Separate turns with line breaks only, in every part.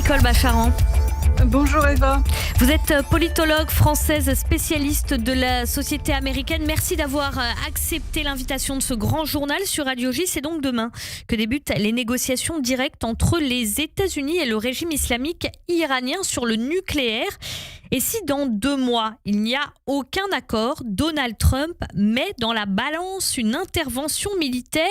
Nicole Bacharan.
Bonjour Eva.
Vous êtes politologue française spécialiste de la société américaine. Merci d'avoir accepté l'invitation de ce grand journal sur Radio J. C'est donc demain que débutent les négociations directes entre les États-Unis et le régime islamique iranien sur le nucléaire. Et si dans 2 mois, il n'y a aucun accord, Donald Trump met dans la balance une intervention militaire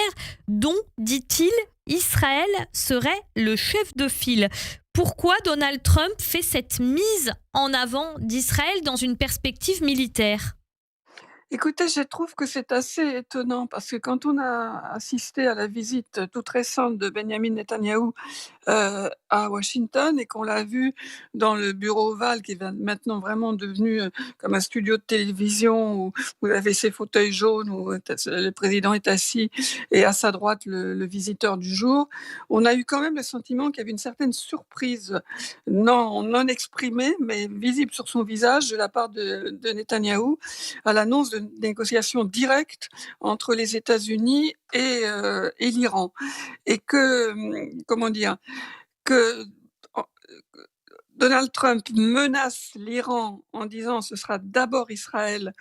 dont, dit-il, Israël serait le chef de file. Pourquoi Donald Trump fait cette mise en avant d'Israël dans une perspective militaire ?
Écoutez, je trouve que c'est assez étonnant parce que quand on a assisté à la visite toute récente de Benjamin Netanyahou à Washington et qu'on l'a vu dans le bureau ovale qui est maintenant vraiment devenu comme un studio de télévision où vous avez ces fauteuils jaunes où le président est assis et à sa droite le visiteur du jour, on a eu quand même le sentiment qu'il y avait une certaine surprise non exprimée mais visible sur son visage de la part de Netanyahou à l'annonce de négociations directes entre les États-Unis et l'Iran. Et que, comment dire, que Donald Trump menace l'Iran en disant ce sera d'abord Israël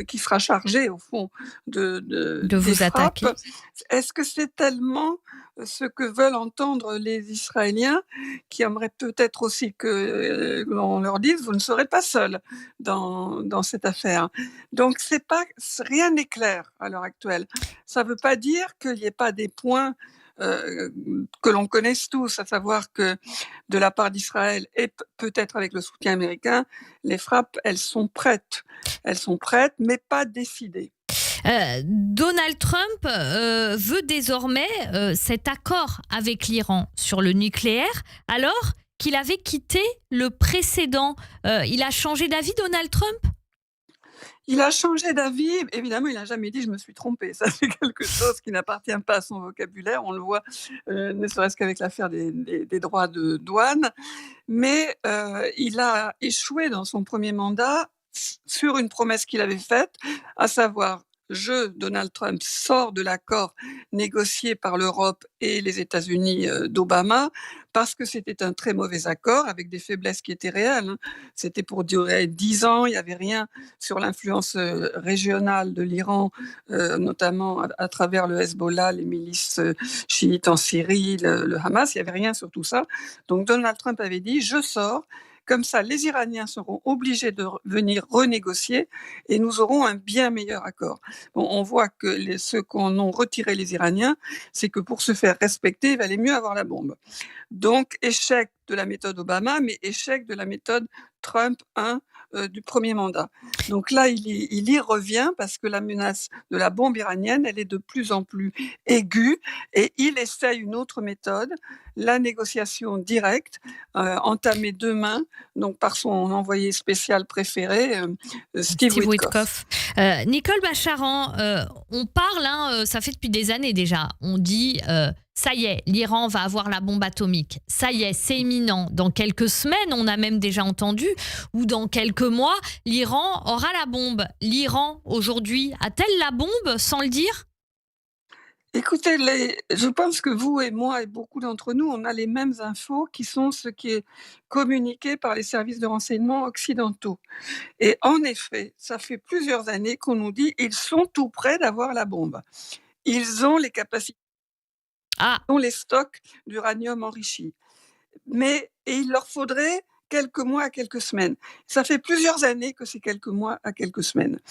qui sera chargé, au fond,
de
des
vous
frappes.
attaquer.
Est-ce que c'est tellement ce que veulent entendre les Israéliens qui aimeraient peut-être aussi qu'on leur dise vous ne serez pas seuls dans cette affaire. Donc rien n'est clair à l'heure actuelle. Ça ne veut pas dire qu'il n'y ait pas des points que l'on connaisse tous, à savoir que de la part d'Israël et peut-être avec le soutien américain, les frappes, elles sont prêtes. Elles sont prêtes, mais pas décidées.
Donald Trump veut désormais cet accord avec l'Iran sur le nucléaire, alors qu'il avait quitté le précédent. Il a changé d'avis, Donald Trump ?
Il a changé d'avis. Évidemment, il n'a jamais dit « je me suis trompé ». Ça, c'est quelque chose qui n'appartient pas à son vocabulaire. On le voit, ne serait-ce qu'avec l'affaire des droits de douane. Mais il a échoué dans son premier mandat sur une promesse qu'il avait faite, à savoir Donald Trump, sors de l'accord négocié par l'Europe et les États-Unis d'Obama, parce que c'était un très mauvais accord, avec des faiblesses qui étaient réelles. C'était pour durer 10 ans, il n'y avait rien sur l'influence régionale de l'Iran, notamment à travers le Hezbollah, les milices chiites en Syrie, le Hamas, il n'y avait rien sur tout ça. Donc Donald Trump avait dit « je sors ». Comme ça, les Iraniens seront obligés de venir renégocier et nous aurons un bien meilleur accord. Bon, on voit que ceux qu'en ont retiré les Iraniens, c'est que pour se faire respecter, il valait mieux avoir la bombe. Donc, échec de la méthode Obama, mais échec de la méthode Trump 1 du premier mandat. Donc là, il y revient parce que la menace de la bombe iranienne, elle est de plus en plus aiguë et il essaye une autre méthode, la négociation directe, entamée demain donc par son envoyé spécial préféré, Steve Witkoff.
Nicole Bacharan, on parle, ça fait depuis des années déjà, on dit ça y est, l'Iran va avoir la bombe atomique. Ça y est, c'est imminent. Dans quelques semaines, on a même déjà entendu, ou dans quelques mois, l'Iran aura la bombe. L'Iran, aujourd'hui, a-t-elle la bombe sans le dire ?
Écoutez, je pense que vous et moi et beaucoup d'entre nous, on a les mêmes infos qui sont ce qui est communiqué par les services de renseignement occidentaux. Et en effet, ça fait plusieurs années qu'on nous dit ils sont tout près d'avoir la bombe. Ils ont les capacités, ils ont les stocks d'uranium enrichi. Et il leur faudrait quelques mois à quelques semaines. Ça fait plusieurs années que c'est quelques mois à quelques semaines.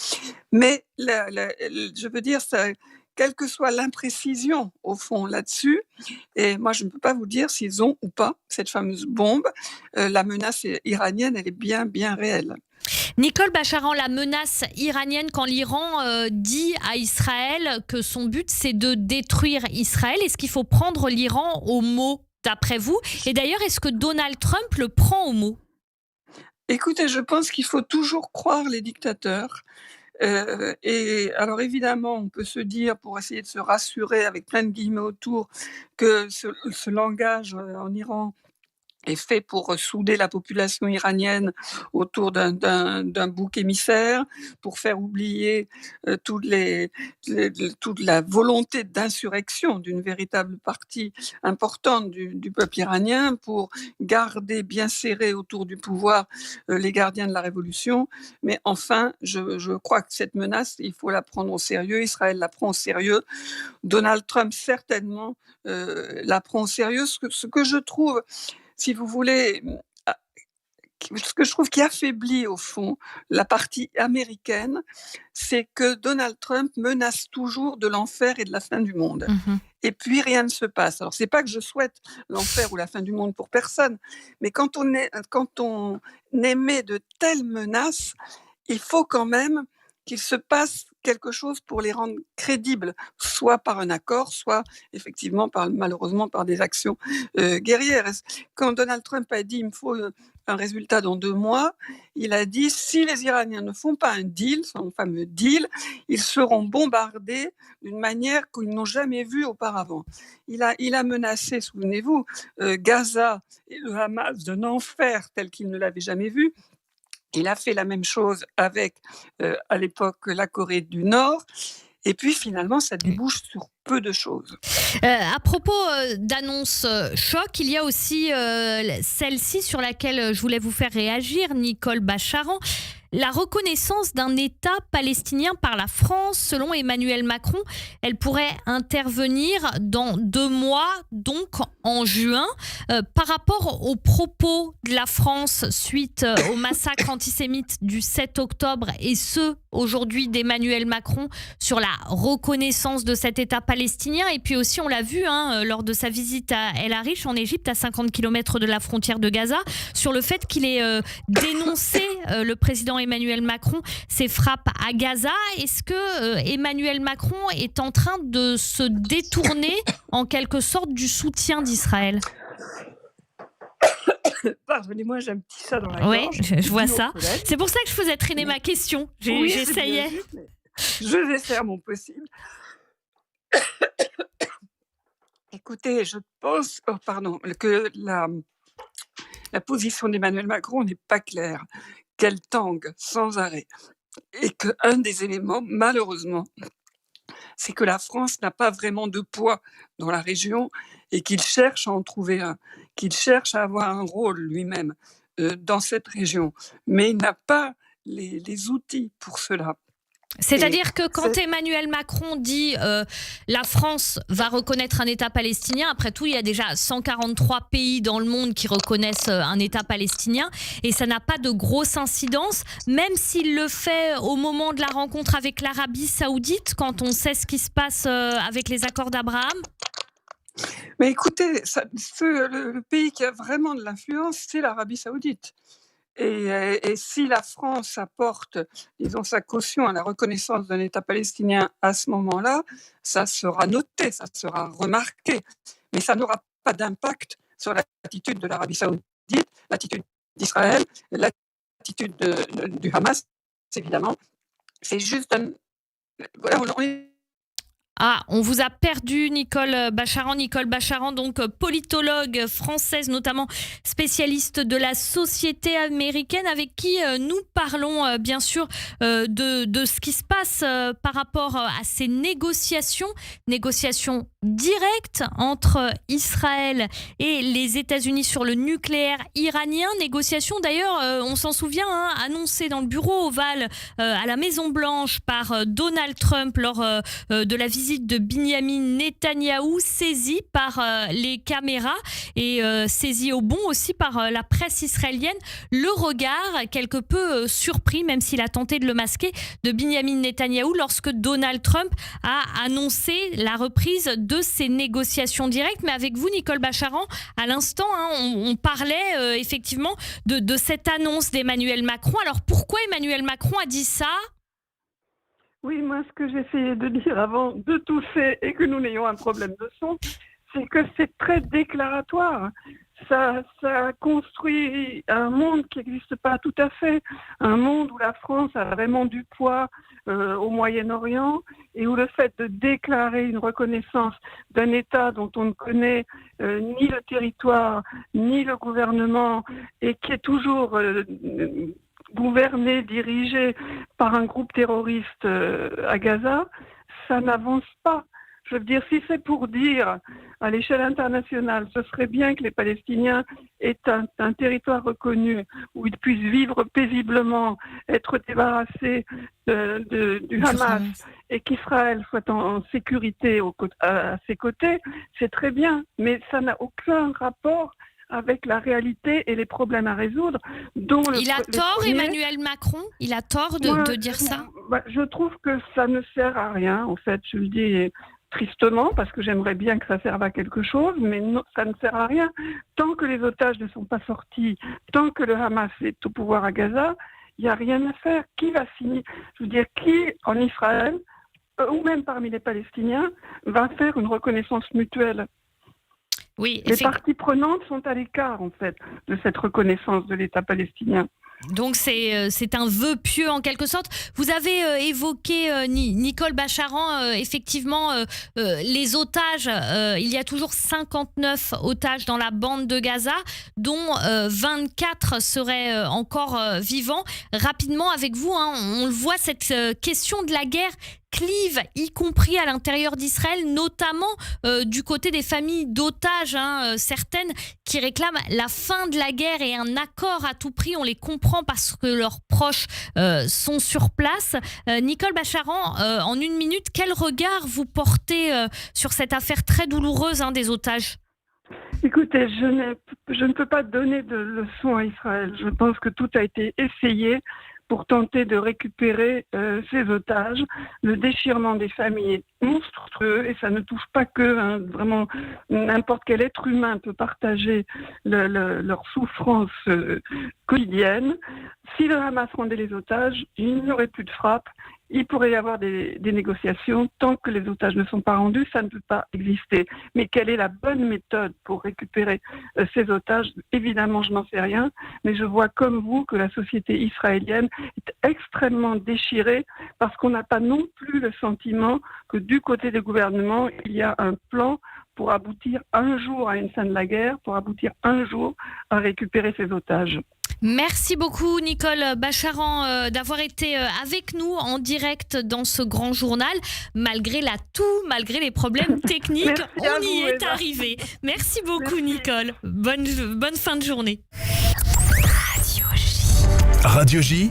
Mais je veux dire, quelle que soit l'imprécision au fond là-dessus, et moi je ne peux pas vous dire s'ils ont ou pas cette fameuse bombe, la menace iranienne, elle est bien, bien réelle.
Nicole Bacharan, la menace iranienne, quand l'Iran dit à Israël que son but c'est de détruire Israël, est-ce qu'il faut prendre l'Iran au mot d'après vous ? Et d'ailleurs, est-ce que Donald Trump le prend au mot ?
Écoutez, je pense qu'il faut toujours croire les dictateurs. Et alors évidemment, on peut se dire, pour essayer de se rassurer avec plein de guillemets autour, que ce langage en Iran est fait pour souder la population iranienne autour d'un bouc émissaire, pour faire oublier toute la volonté d'insurrection d'une véritable partie importante du peuple iranien, pour garder bien serré autour du pouvoir les gardiens de la révolution. Mais enfin, je crois que cette menace, il faut la prendre au sérieux. Israël la prend au sérieux. Donald Trump, certainement, la prend au sérieux. Ce que je trouve, si vous voulez, ce que je trouve qui affaiblit au fond la partie américaine, c'est que Donald Trump menace toujours de l'enfer et de la fin du monde.
Mmh.
Et puis rien ne se passe. Alors c'est pas que je souhaite l'enfer ou la fin du monde pour personne, mais quand on émet de telles menaces, il faut quand même qu'il se passe quelque chose pour les rendre crédibles, soit par un accord, soit effectivement malheureusement par des actions guerrières. Quand Donald Trump a dit il me faut un résultat dans 2 mois, il a dit si les Iraniens ne font pas un deal, son fameux deal, ils seront bombardés d'une manière qu'ils n'ont jamais vue auparavant. Il a menacé, souvenez-vous, Gaza et le Hamas d'un enfer tel qu'il ne l'avait jamais vu. Il a fait la même chose avec, à l'époque, la Corée du Nord. Et puis finalement, ça débouche sur peu de choses.
À propos d'annonces choc, il y a aussi celle-ci sur laquelle je voulais vous faire réagir, Nicole Bacharan. La reconnaissance d'un État palestinien par la France, selon Emmanuel Macron, elle pourrait intervenir dans 2 mois, donc en juin. Par rapport aux propos de la France suite au massacre antisémite du 7 octobre et ceux aujourd'hui d'Emmanuel Macron sur la reconnaissance de cet État palestinien, et puis aussi on l'a vu lors de sa visite à El Arish en Égypte, à 50 km de la frontière de Gaza, sur le fait qu'il ait dénoncé le président Emmanuel Macron ses frappes à Gaza. Est-ce que Emmanuel Macron est en train de se détourner en quelque sorte du soutien d'Israël?
Pardonnez-moi, j'ai un petit chat dans la gorge.
Oui, je vois ça. C'est pour ça que je faisais traîner ma question. J'essayais.
Je vais faire mon possible. Écoutez, je pense que la position d'Emmanuel Macron n'est pas claire, qu'elle tangue sans arrêt. Et qu'un des éléments, malheureusement, c'est que la France n'a pas vraiment de poids dans la région et qu'il cherche à en trouver un, qu'il cherche à avoir un rôle lui-même dans cette région. Mais il n'a pas les outils pour cela.
C'est-à-dire que quand Emmanuel Macron dit la France va reconnaître un État palestinien, après tout, il y a déjà 143 pays dans le monde qui reconnaissent un État palestinien et ça n'a pas de grosse incidence, même s'il le fait au moment de la rencontre avec l'Arabie Saoudite, quand on sait ce qui se passe avec les accords d'Abraham.
Mais écoutez, le pays qui a vraiment de l'influence, c'est l'Arabie Saoudite. Et si la France apporte, disons, sa caution à la reconnaissance d'un État palestinien à ce moment-là, ça sera noté, ça sera remarqué. Mais ça n'aura pas d'impact sur l'attitude de l'Arabie Saoudite, l'attitude d'Israël, l'attitude du Hamas, évidemment. C'est juste
On vous a perdu, Nicole Bacharan. Nicole Bacharan, donc politologue française, notamment spécialiste de la société américaine, avec qui nous parlons bien sûr de ce qui se passe par rapport à ces négociations directes entre Israël et les États-Unis sur le nucléaire iranien. Négociations d'ailleurs, on s'en souvient, annoncées dans le bureau ovale à la Maison-Blanche par Donald Trump lors de la visite de Binyamin Netanyahou, saisi par les caméras et saisi au bon aussi par la presse israélienne. Le regard quelque peu surpris, même s'il a tenté de le masquer, de Binyamin Netanyahou lorsque Donald Trump a annoncé la reprise de ces négociations directes. Mais avec vous, Nicole Bacharan, à l'instant, on parlait effectivement de cette annonce d'Emmanuel Macron. Alors pourquoi Emmanuel Macron a dit ça ?
Oui, moi, ce que j'essayais de dire avant de tousser et que nous n'ayons un problème de son, c'est que c'est très déclaratoire. ça construit un monde qui n'existe pas tout à fait, un monde où la France a vraiment du poids au Moyen-Orient et où le fait de déclarer une reconnaissance d'un État dont on ne connaît ni le territoire, ni le gouvernement et qui est toujours gouverné, dirigé par un groupe terroriste à Gaza, ça n'avance pas. Je veux dire, si c'est pour dire à l'échelle internationale, ce serait bien que les Palestiniens aient un territoire reconnu où ils puissent vivre paisiblement, être débarrassés du Hamas et qu'Israël soit en sécurité à ses côtés, c'est très bien. Mais ça n'a aucun rapport avec la réalité et les problèmes à résoudre.
Il a tort, Emmanuel Macron? Il a tort de dire ça?
Je trouve que ça ne sert à rien, en fait, je le dis tristement, parce que j'aimerais bien que ça serve à quelque chose, mais non, ça ne sert à rien. Tant que les otages ne sont pas sortis, tant que le Hamas est au pouvoir à Gaza, il n'y a rien à faire. Qui va signer? Je veux dire, qui en Israël, ou même parmi les Palestiniens, va faire une reconnaissance mutuelle?
Oui,
les parties prenantes sont à l'écart, en fait, de cette reconnaissance de l'État palestinien.
Donc c'est un vœu pieux en quelque sorte. Vous avez évoqué Nicole Bacharan, effectivement les otages. Il y a toujours 59 otages dans la bande de Gaza, dont 24 seraient encore vivants. Rapidement avec vous, on le voit, cette question de la guerre clive, y compris à l'intérieur d'Israël, notamment du côté des familles d'otages, certaines qui réclament la fin de la guerre et un accord à tout prix. On les comprend parce que leurs proches sont sur place. Nicole Bacharan, en une minute, quel regard vous portez sur cette affaire très douloureuse des otages?
Écoutez, je ne peux pas donner de leçons à Israël. Je pense que tout a été essayé pour tenter de récupérer ces otages. Le déchirement des familles est monstrueux et ça ne touche pas que vraiment n'importe quel être humain peut partager leur souffrance quotidienne. Si le Hamas rendait les otages, il n'y aurait plus de frappe. Il pourrait y avoir des négociations. Tant que les otages ne sont pas rendus, ça ne peut pas exister. Mais quelle est la bonne méthode pour récupérer ces otages? Évidemment, je n'en sais rien, mais je vois comme vous que la société israélienne est extrêmement déchirée parce qu'on n'a pas non plus le sentiment que du côté des gouvernements, il y a un plan pour aboutir un jour à une fin de la guerre, pour aboutir un jour à récupérer ces otages.
Merci beaucoup Nicole Bacharan d'avoir été avec nous en direct dans ce grand journal. Malgré les problèmes techniques, on y est arrivé. Merci beaucoup Nicole. Bonne fin de journée.
Radio J.